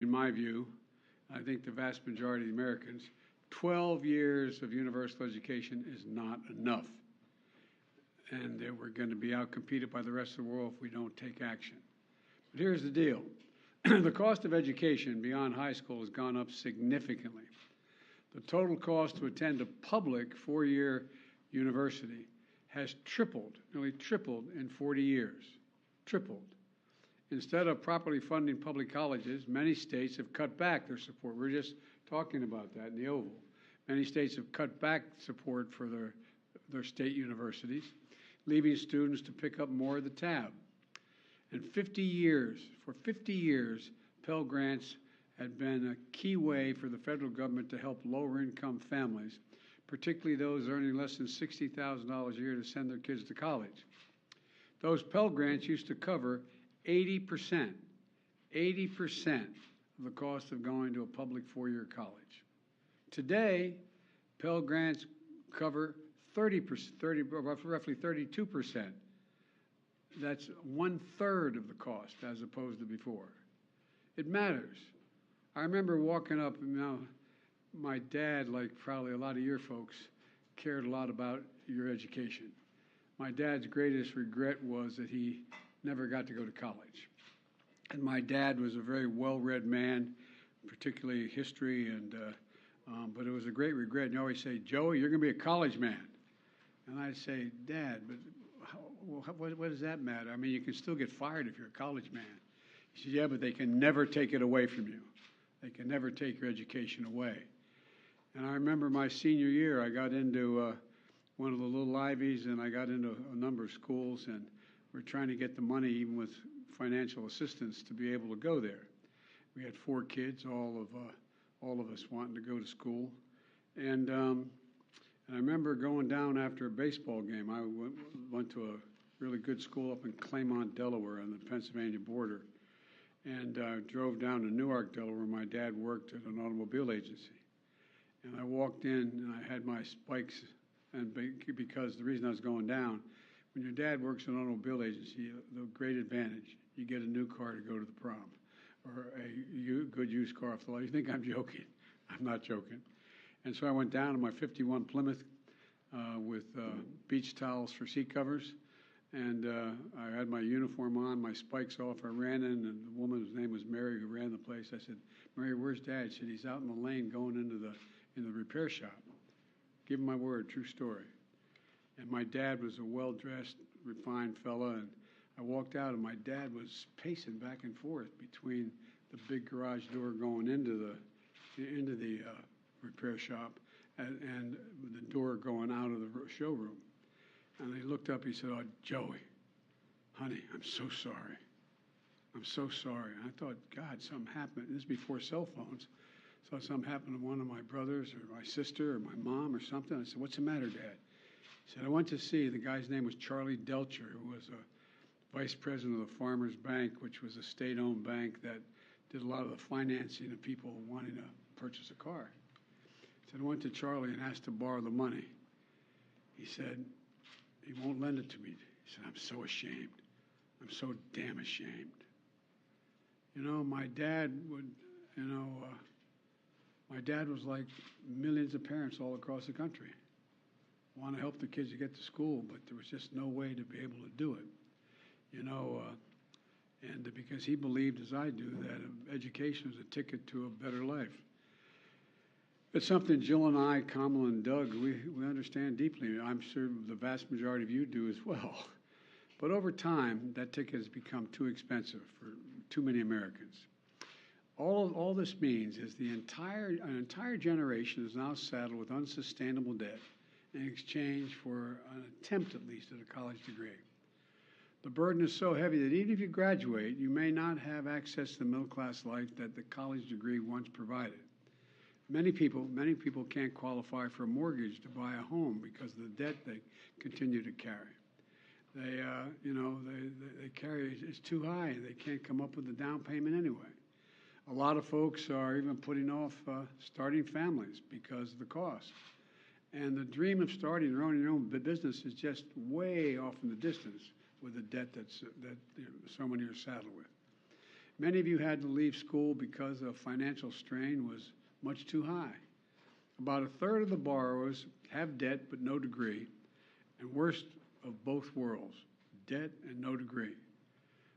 In my view, I think the vast majority of the Americans, 12 years of universal education is not enough. And that we're going to be outcompeted by the rest of the world if we don't take action. But here's the deal. The cost of education beyond high school has gone up significantly. The total cost to attend a public four-year university has tripled, nearly tripled in 40 years. Tripled. Instead of properly funding public colleges, many states have cut back their support. We were just talking about that in the Oval. Many states have cut back support for their state universities, leaving students to pick up more of the tab. And for 50 years, Pell Grants had been a key way for the federal government to help lower-income families, particularly those earning less than $60,000 a year, to send their kids to college. Those Pell Grants used to cover 80% of the cost of going to a public four-year college. Today, Pell Grants cover roughly 32%. That's 1/3 of the cost as opposed to before. It matters. I remember walking up, my dad, like probably a lot of your folks, cared a lot about your education. My dad's greatest regret was that he never got to go to college. And my dad was a very well-read man, particularly history, but it was a great regret. And you always say, "Joey, you're going to be a college man." And I'd say, "Dad, but what does that matter? I mean, you can still get fired if you're a college man." He said, "Yeah, but they can never take it away from you. They can never take your education away." And I remember my senior year, I got into one of the little Ivies, and I got into a number of schools, and we're trying to get the money, even with financial assistance, to be able to go there. We had 4 kids, all of us wanting to go to school. And I remember going down after a baseball game. I went to a really good school up in Claymont, Delaware, on the Pennsylvania border, and drove down to Newark, Delaware, where my dad worked at an automobile agency. And I walked in, and I had my spikes, and because the reason I was going down, when your dad works at an automobile agency, the great advantage, you get a new car to go to the prom, or a good used car off the lot. You think I'm joking? I'm not joking. And so I went down in my 51 Plymouth with beach towels for seat covers, and I had my uniform on, my spikes off. I ran in, and the woman, whose name was Mary, who ran the place, I said, "Mary, where's Dad?" She said, "He's out in the lane going into the repair shop." Give him my word, true story. And my dad was a well-dressed, refined fella, and I walked out, and my dad was pacing back and forth between the big garage door going into the repair shop and the door going out of the showroom. And he looked up, he said, "Oh, Joey, honey, I'm so sorry. I'm so sorry." And I thought, God, something happened. This is before cell phones. So something happened to one of my brothers or my sister or my mom or something. I said, "What's the matter, Dad?" He said, "I went to see," the guy's name was Charlie Delcher, who was a vice president of the Farmers Bank, which was a state-owned bank that did a lot of the financing of people wanting to purchase a car. He said, "I went to Charlie and asked to borrow the money." He said, "He won't lend it to me." He said, "I'm so ashamed. I'm so damn ashamed." My dad would, my dad was like millions of parents all across the country. Want to help the kids to get to school, but there was just no way to be able to do it. And because he believed, as I do, that education was a ticket to a better life. It's something Jill and I, Kamala and Doug, we understand deeply. I'm sure the vast majority of you do as well. But over time, that ticket has become too expensive for too many Americans. All this means is an entire generation is now saddled with unsustainable debt in exchange for an attempt, at least, at a college degree. The burden is so heavy that even if you graduate, you may not have access to the middle-class life that the college degree once provided. Many people can't qualify for a mortgage to buy a home because of the debt they continue to carry. They carry, it's too high. They can't come up with a down payment anyway. A lot of folks are even putting off starting families because of the cost. And the dream of starting your own business is just way off in the distance with the debt that so many are saddled with. Many of you had to leave school because the financial strain was much too high. About a third of the borrowers have debt but no degree, and worst of both worlds, debt and no degree.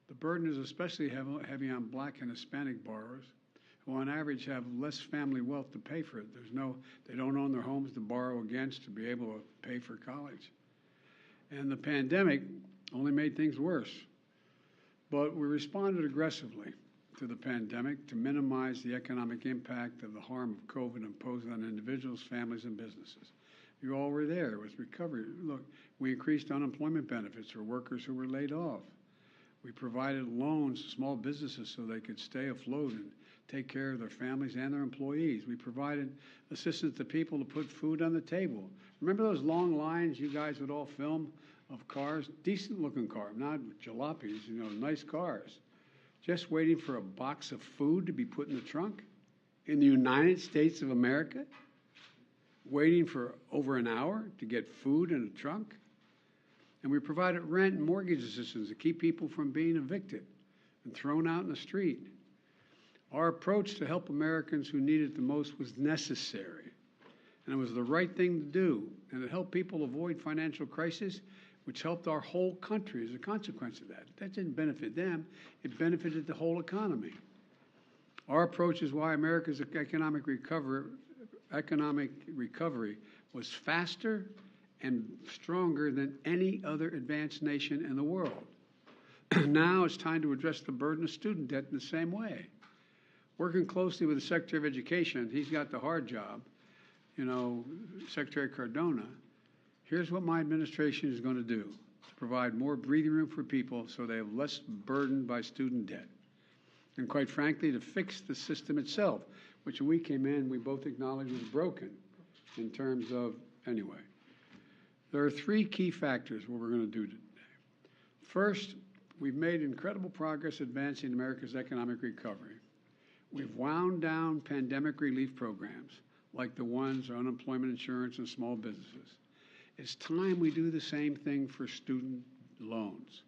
The burden is especially heavy on Black and Hispanic borrowers, who on average have less family wealth to pay for it. They don't own their homes to borrow against to be able to pay for college. And the pandemic only made things worse. But we responded aggressively to the pandemic to minimize the economic impact of the harm of COVID imposed on individuals, families, and businesses. You all were there with recovery. Look, we increased unemployment benefits for workers who were laid off. We provided loans to small businesses so they could stay afloat and take care of their families and their employees. We provided assistance to people to put food on the table. Remember those long lines you guys would all film of cars, decent-looking cars, not jalopies, nice cars, just waiting for a box of food to be put in the trunk in the United States of America, waiting for over an hour to get food in a trunk? And we provided rent and mortgage assistance to keep people from being evicted and thrown out in the street. Our approach to help Americans who need it the most was necessary, and it was the right thing to do, and it helped people avoid financial crisis, which helped our whole country as a consequence of that. That didn't benefit them, it benefited the whole economy. Our approach is why America's economic recovery was faster and stronger than any other advanced nation in the world. Now it's time to address the burden of student debt in the same way. Working closely with the Secretary of Education, he's got the hard job, Secretary Cardona. Here's what my administration is going to do to provide more breathing room for people so they have less burden by student debt. And quite frankly, to fix the system itself, which when we came in, we both acknowledged was broken in terms of, anyway. There are three key factors what we're going to do today. First, we've made incredible progress advancing America's economic recovery. We've wound down pandemic relief programs like the ones on unemployment insurance and small businesses. It's time we do the same thing for student loans.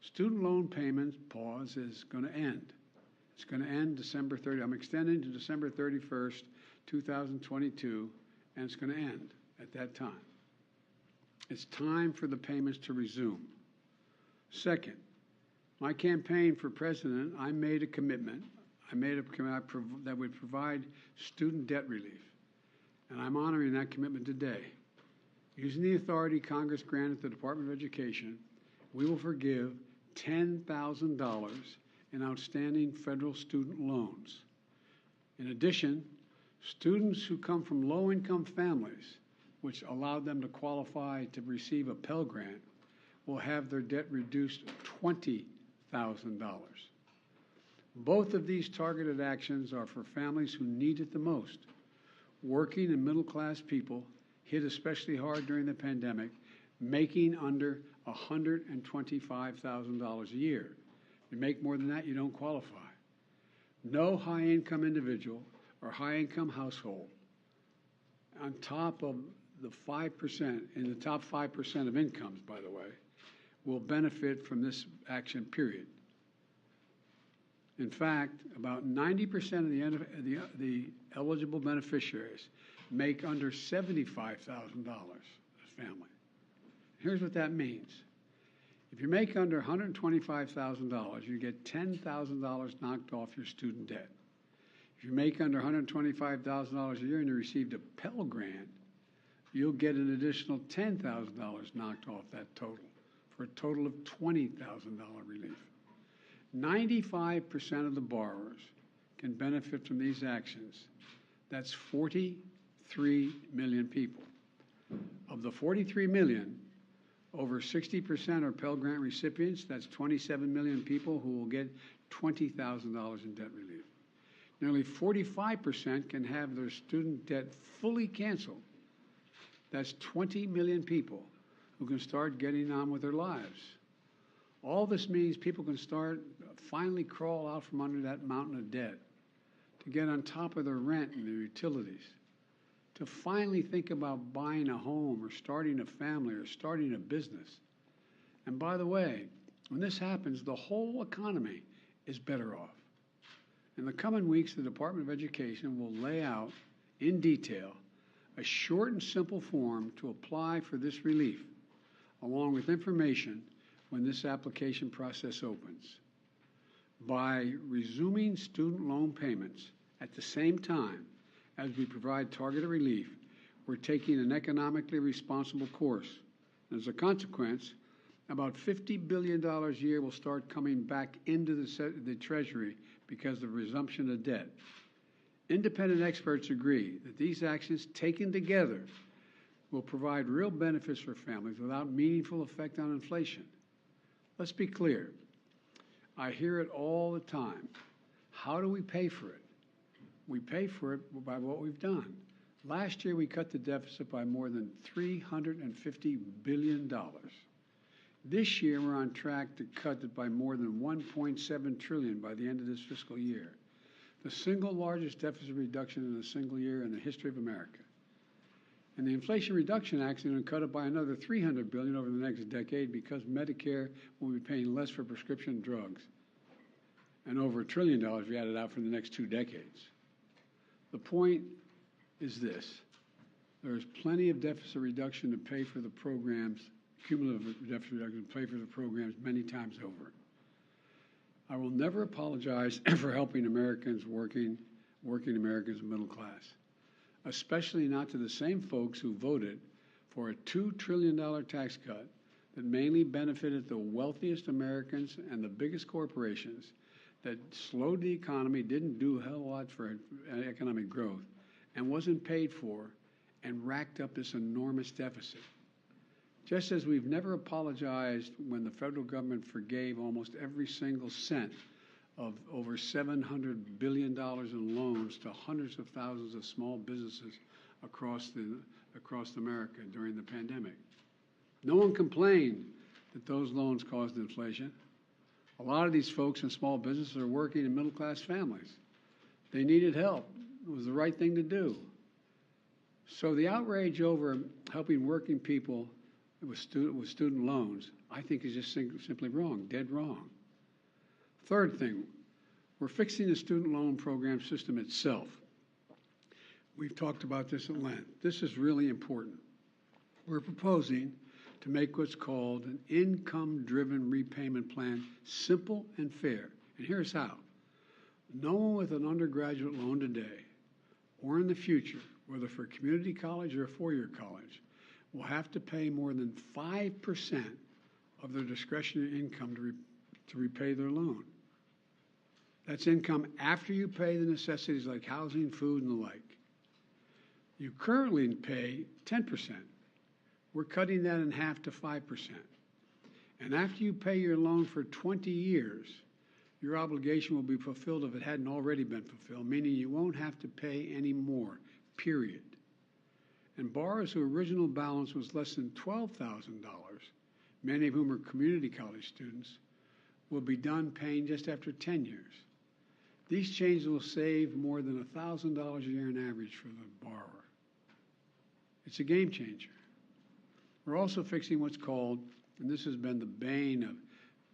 Student loan payment pause is going to end. It's going to end December 30. I'm extending to December 31st, 2022, and it's going to end at that time. It's time for the payments to resume. Second, my campaign for president, I made a commitment. That would provide student debt relief, and I'm honoring that commitment today. Using the authority Congress granted the Department of Education, we will forgive $10,000 in outstanding federal student loans. In addition, students who come from low-income families, which allowed them to qualify to receive a Pell Grant, will have their debt reduced $20,000. Both of these targeted actions are for families who need it the most. Working and middle-class people hit especially hard during the pandemic, making under $125,000 a year. If you make more than that, you don't qualify. No high-income individual or high-income household, on top of the 5%, in the top 5% of incomes, by the way, will benefit from this action, period. In fact, about 90% of the eligible beneficiaries make under $75,000 a family. Here's what that means. If you make under $125,000, you get $10,000 knocked off your student debt. If you make under $125,000 a year and you received a Pell Grant, you'll get an additional $10,000 knocked off that total, for a total of $20,000 relief. 95% of the borrowers can benefit from these actions. That's 43 million people. Of the 43 million, over 60% are Pell Grant recipients. That's 27 million people who will get $20,000 in debt relief. Nearly 45% can have their student debt fully canceled. That's 20 million people who can start getting on with their lives. All this means people can finally crawl out from under that mountain of debt, to get on top of their rent and their utilities, to finally think about buying a home or starting a family or starting a business. And by the way, when this happens, the whole economy is better off. In the coming weeks, the Department of Education will lay out in detail a short and simple form to apply for this relief, along with information when this application process opens. By resuming student loan payments at the same time as we provide targeted relief, we're taking an economically responsible course. As a consequence, about $50 billion a year will start coming back into the Treasury because of resumption of debt. Independent experts agree that these actions taken together will provide real benefits for families without meaningful effect on inflation. Let's be clear. I hear it all the time. How do we pay for it? We pay for it by what we've done. Last year, we cut the deficit by more than $350 billion. This year, we're on track to cut it by more than $1.7 trillion by the end of this fiscal year, the single largest deficit reduction in a single year in the history of America. And the Inflation Reduction Act is going to cut it by another $300 billion over the next decade because Medicare will be paying less for prescription drugs, and over $1 trillion we added out for the next 2 decades. The point is this: there is plenty of deficit reduction to pay for the programs, cumulative deficit reduction to pay for the programs many times over. I will never apologize for helping Americans, working Americans, middle class, especially not to the same folks who voted for a $2 trillion tax cut that mainly benefited the wealthiest Americans and the biggest corporations, that slowed the economy, didn't do a hell of a lot for economic growth, and wasn't paid for, and racked up this enormous deficit. Just as we've never apologized when the federal government forgave almost every single cent of over $700 billion in loans to hundreds of thousands of small businesses across America during the pandemic. No one complained that those loans caused inflation. A lot of these folks in small businesses are working in middle-class families. They needed help. It was the right thing to do. So the outrage over helping working people with student loans, I think, is just simply wrong, dead wrong. Third thing, we're fixing the student loan program system itself. We've talked about this at length. This is really important. We're proposing to make what's called an income-driven repayment plan simple and fair. And here's how. No one with an undergraduate loan today or in the future, whether for a community college or a four-year college, will have to pay more than 5% of their discretionary income to repay their loan. That's income after you pay the necessities like housing, food, and the like. You currently pay 10%. We're cutting that in half to 5%. And after you pay your loan for 20 years, your obligation will be fulfilled if it hadn't already been fulfilled, meaning you won't have to pay any more, period. And borrowers whose original balance was less than $12,000, many of whom are community college students, will be done paying just after 10 years. These changes will save more than $1,000 a year on average for the borrower. It's a game changer. We're also fixing what's called, and this has been the bane of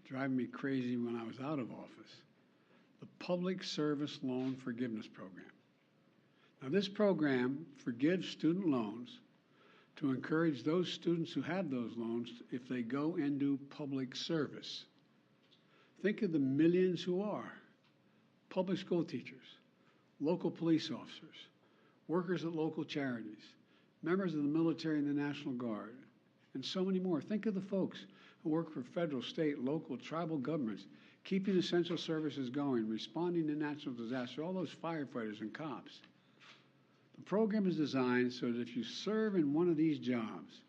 driving me crazy when I was out of office, the Public Service Loan Forgiveness Program. Now, this program forgives student loans to encourage those students who have those loans if they go into public service. Think of the millions who are public school teachers, local police officers, workers at local charities, members of the military and the National Guard, and so many more. Think of the folks who work for federal, state, local, tribal governments, keeping essential services going, responding to natural disaster, all those firefighters and cops. The program is designed so that if you serve in one of these jobs,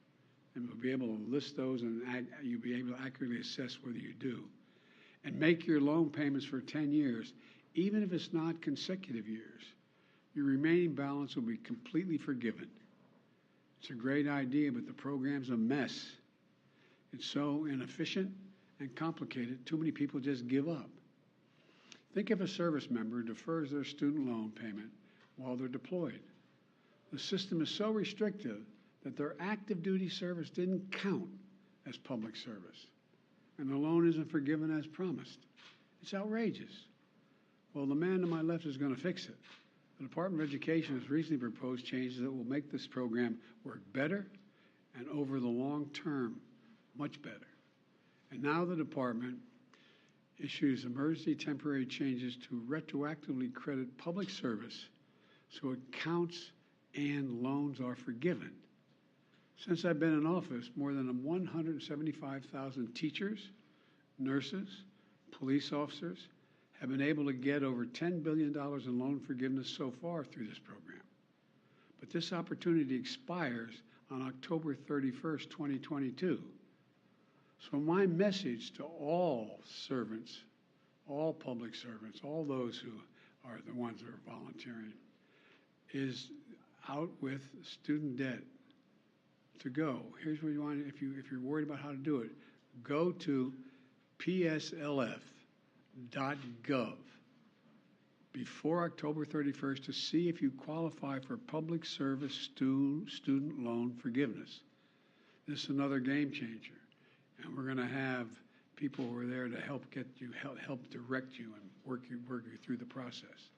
and we'll be able to list those and you'll be able to accurately assess whether you do, and make your loan payments for 10 years, even if it's not consecutive years, your remaining balance will be completely forgiven. It's a great idea, but the program's a mess. It's so inefficient and complicated, too many people just give up. Think of a service member who defers their student loan payment while they're deployed. The system is so restrictive that their active duty service didn't count as public service, and the loan isn't forgiven as promised. It's outrageous. Well, the man to my left is going to fix it. The Department of Education has recently proposed changes that will make this program work better and over the long term, much better. And now the department issues emergency temporary changes to retroactively credit public service so it counts and loans are forgiven. Since I've been in office, more than 175,000 teachers, nurses, police officers have been able to get over $10 billion in loan forgiveness so far through this program. But this opportunity expires on October 31st, 2022. So my message to all servants, all public servants, all those who are the ones that are volunteering, is out with student debt to go. Here's what you want, if you're worried about how to do it, go to pslf.gov before October 31st to see if you qualify for public service student loan forgiveness. This is another game changer. And we're going to have people who are there to help get you, help direct you and work you through the process.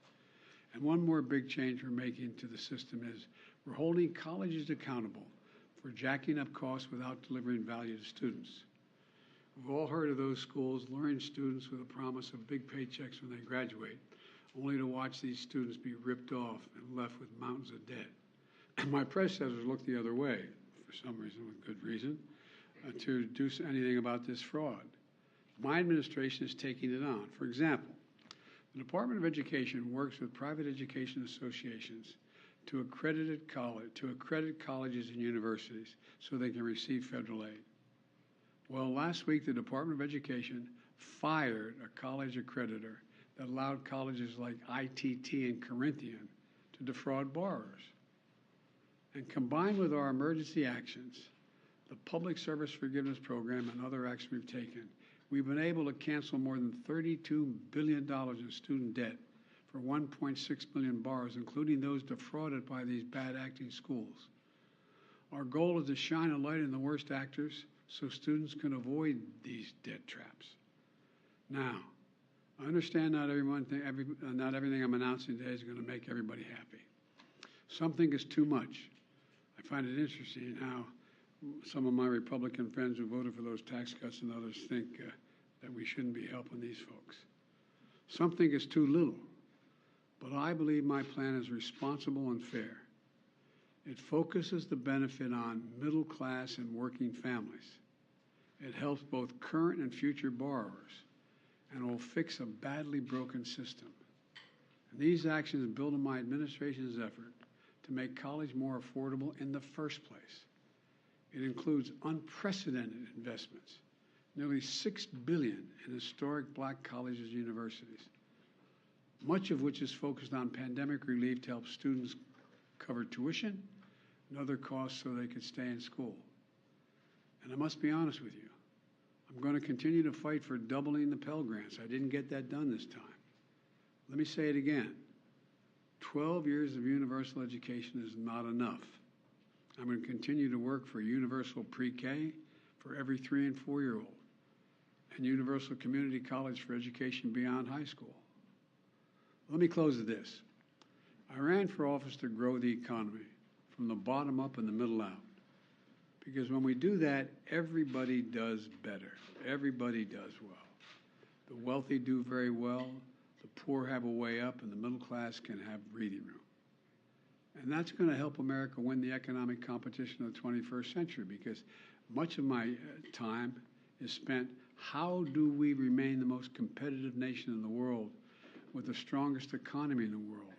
And one more big change we're making to the system is we're holding colleges accountable for jacking up costs without delivering value to students. We've all heard of those schools luring students with a promise of big paychecks when they graduate, only to watch these students be ripped off and left with mountains of debt. And my predecessors looked the other way, for some reason, with good reason, to do anything about this fraud. My administration is taking it on. For example, the Department of Education works with private education associations to accredit colleges and universities so they can receive federal aid. Well, last week the Department of Education fired a college accreditor that allowed colleges like ITT and Corinthian to defraud borrowers. And combined with our emergency actions, the Public Service Forgiveness Program and other actions we've taken, we've been able to cancel more than $32 billion in student debt for 1.6 million borrowers, including those defrauded by these bad acting schools. Our goal is to shine a light on the worst actors so students can avoid these debt traps. Now, I understand not everything I'm announcing today is going to make everybody happy. Something is too much. I find it interesting how some of my Republican friends who voted for those tax cuts and others think that we shouldn't be helping these folks. Something is too little, but I believe my plan is responsible and fair. It focuses the benefit on middle class and working families. It helps both current and future borrowers, and will fix a badly broken system. And these actions build on my administration's effort to make college more affordable in the first place. It includes unprecedented investments, nearly $6 billion in historic black colleges and universities, much of which is focused on pandemic relief to help students cover tuition and other costs so they could stay in school. And I must be honest with you, I'm going to continue to fight for doubling the Pell Grants. I didn't get that done this time. Let me say it again. 12 years of universal education is not enough. I'm going to continue to work for universal pre-K for every 3- and 4-year-old, and universal community college for education beyond high school. Let me close with this. I ran for office to grow the economy from the bottom up and the middle out. Because when we do that, everybody does better. Everybody does well. The wealthy do very well, the poor have a way up, and the middle class can have breathing room. And that's going to help America win the economic competition of the 21st century, because much of my time is spent, how do we remain the most competitive nation in the world with the strongest economy in the world,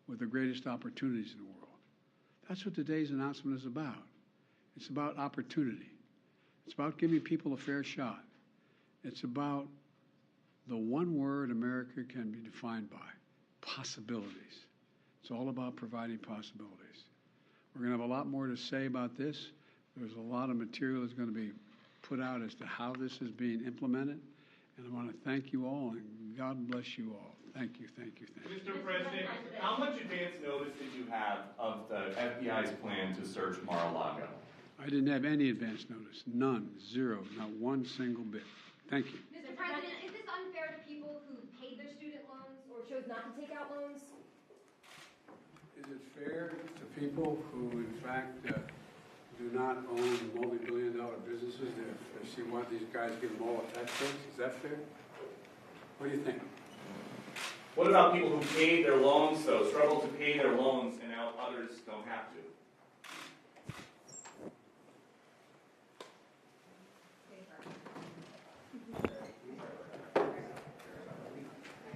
with the greatest opportunities in the world? That's what today's announcement is about. It's about opportunity. It's about giving people a fair shot. It's about the one word America can be defined by, possibilities. It's all about providing possibilities. We're going to have a lot more to say about this. There's a lot of material that's going to be put out as to how this is being implemented. And I want to thank you all, and God bless you all. Thank you, thank you, thank you. Mr. President, how much advance notice did you have of the FBI's plan to search Mar-a-Lago? I didn't have any advance notice. None. Zero. Not one single bit. Thank you. Mr. President, is this unfair to people who chose not to take out loans. Is it fair to people who, in fact, do not own multi-billion-dollar businesses, if they see one of these guys give them all a tax breaks? Is that fair? What do you think? What about people who paid their loans, though, struggle to pay their loans, and now others don't have to?